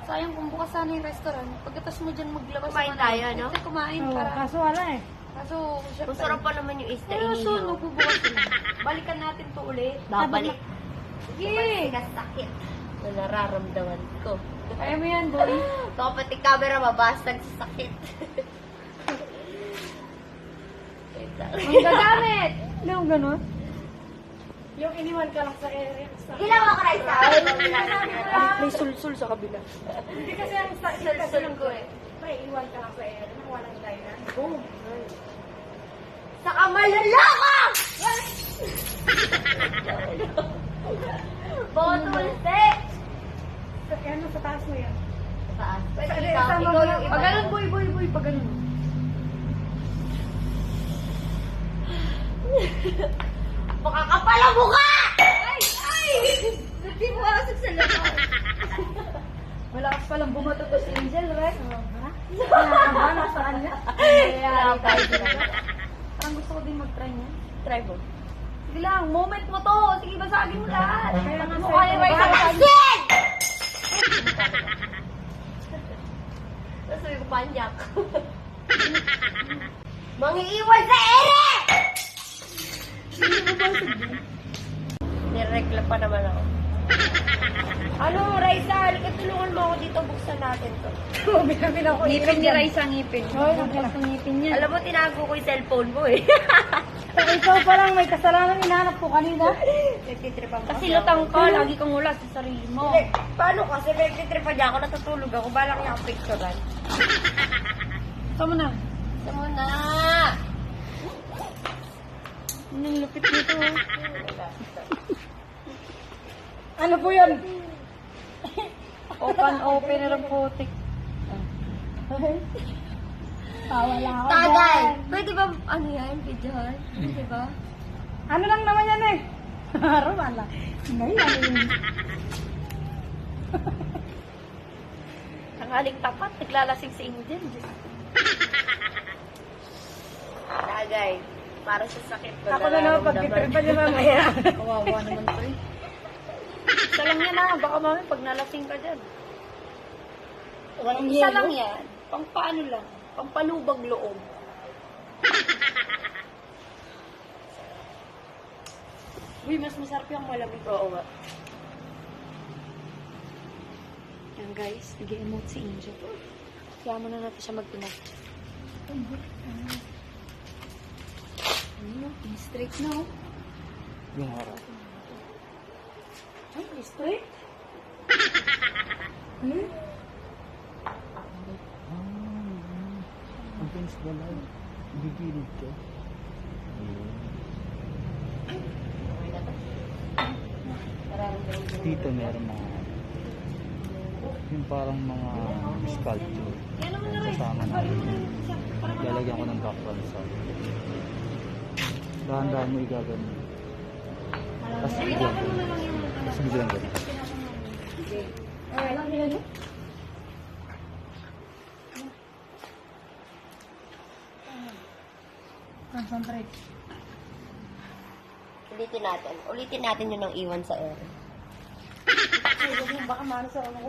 Sayang kung bukas sana yung restaurant. Pagkatas mo dyan maglabas. Kumain tayo, no? Kumain Oo, para. kaso wala eh. Kaso, Ang sarap pa naman yung isda Pero so, inihaw. nagbubukas na. Balikan natin to ulit. Babalik. Sige! Kasi sakit na nararamdaman ko. Kaya mo yan, boy. Ito pati camera mabasag sa sakit. Wait lang. Ang gagamit! Hindi yung gano'n. Yung iniwan ka lang sa area. Ginawa ko rin sa akin. May sulsul sa kabila. Hindi kasi ang sa Sulsul ko eh. Pre, iwan ka lang sa area nang walang dahilan. Oh. Sa kamaluloko! Botulse! Ano sa taas mo yan? Saan? Pwede Sa- ikaw. sa- Ikaw yung iba. Pag ganun, boy, pag ganun. Makakapal ang mukha! Ay! Hindi mo asok sa labas. Malakas palang bumato to si Angel, right? Ba, nasaan niya? Kaya tayo dito. Parang gusto ko din mag-try niya. Try mo. Sige lang, moment mo to. Sige, basagin mo lahat. Kaya nga Mo sa'yo, kaya ba isang Bakasin! Tapos sabi ko, panyak. Mangiiwan sa ere! Nirekla pa naman ako. Ano, Raisa, halika tulungan mo ako dito, buksan natin to. Binabil ako. Ngipin ni Raisa, ngipin. Hoy, nabukas ng ngipin niya. Alam mo, tinago ko yung cellphone mo eh. Ikaw pa lang may kasalanan hinahanap ko kanina. Nagtitripan Kasi lutang ka, lagi kang wala sa sarili mo. Hindi, paano kasi nagtitripan niya ako, natutulog ako, balak niya ang picturean. Saan mo na? Ito mo na! Anong lupit nito? Ano po yun? Open na lang putik. Wala ako. Tagay! dyan. Pwede ba, ano yan, videohan? Pwede ba? Ano lang naman yan eh? Wala. Ngayon, ano yun? Tangaling tapat, naglalasing si Angel. Tagay. Para sa sakit ko. Ako na naman pagtitripan niya mamaya. Kawawa naman to eh. Isa lang yan ah, baka mami pag nalasing ka dyan. Walang Isa yelo. lang yan, pang paano lang, pang palubag loob. Uy, mas masarap yung malamig. Oo nga. Yan guys, nag-emote si Angel. Kaya muna natin siya magtinag. Ano, straight na oh. Yung harap. Ay, straight? Ang pins ko lang. Gigilid ka. Dito meron mga yung parang mga sculpture. Yan naman na rin. Kasama namin. Lalagyan ko ng background sa dahan-dahan mo igagano. Tapos bigyan ko. Tapos bigyan ko. Walang yelo. Concentrate. Ulitin natin yung nang iwan sa air. Baka mano sa ano ko.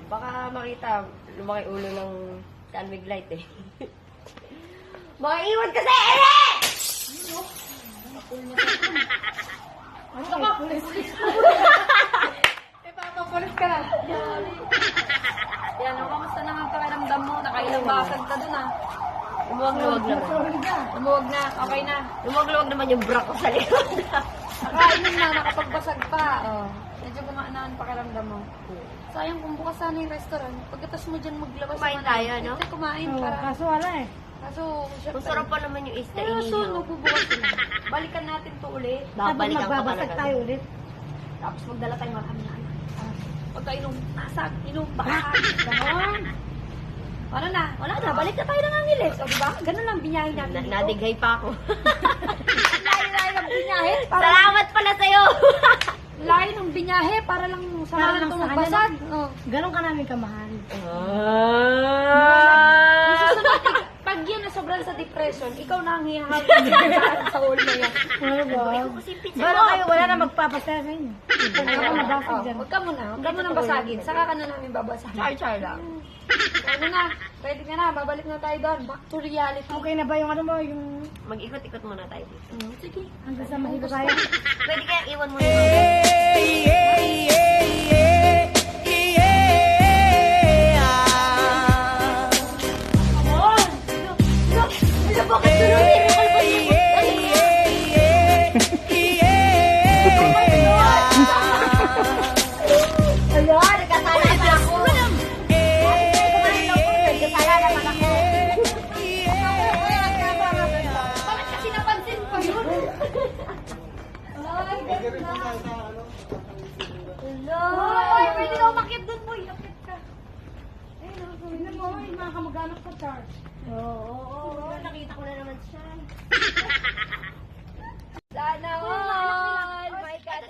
Baka makita, lumaki ulo ng Canwig light eh. Mga iwan ka sa ere! Ano ka? Pulis. Ipapapulis ka na. Yan, o, kamusta naman pakiramdam mo? Nakailang basag ka dun ah. Lumuwag-luwag naman. Lumuwag na, okay na. Lumuwag-luwag naman yung bra ko sa likod. Nakainom na, nakapagbasag pa. Oh. Medyo gumaan na ang pakiramdam mo. Sayang kung bukas sana yung restaurant. Pagkatas mo dyan maglabas. Kumain naman. tayo, no? Hindi, kumain Oo, para. kaso wala eh. Kaso, Ang sarap pa naman yung isda Pero so, inihaw. nagbubukas na. Balikan natin to ulit. Babalikan ka pa Magbabasag na tayo ulit. Tapos magdala tayong marami na anak. Pagka inom, nasag, inom, basag. Ganon. Ano na? Wala na. Balik na tayo ng Angeles. O, diba? Ganun lang binyahin natin dito. Nadighay pa ako. Layo ng binyahe. Para Salamat pala sa'yo! layo ng binyahe. Para lang sa Para mga lang sa tumagbasag. Oh. Ganon ka namin kamahal. Ang susunod, pag yan na sobrang sa depression, ikaw na ang hihawin sa ulo na yan. Ano ba? Kasi pizza Bala kayo, wala na magpapasaya sa inyo. Ako nabasag dyan. Huwag ka muna basagin. Saka ka na namin babasagin. Char lang. So, ano na, ready ka na, babalik na tayo doon. Back to reality. Okay na ba yung ano mo, yung Mag-ikot-ikot muna tayo dito. Sige. hanggang sa mahigo tayo? Pwede kaya iwan mo yung Ayun, nagkasala na ako. Nagkasala naman ako. Bakit kasi napansin ko yun? Ay, Ay, pwede na umakyat dun, boy. Umakyat ka. Tingnan mo, yung mga kamag-anak sa church. Oo, nakita ko na naman siya. Sana all. My God.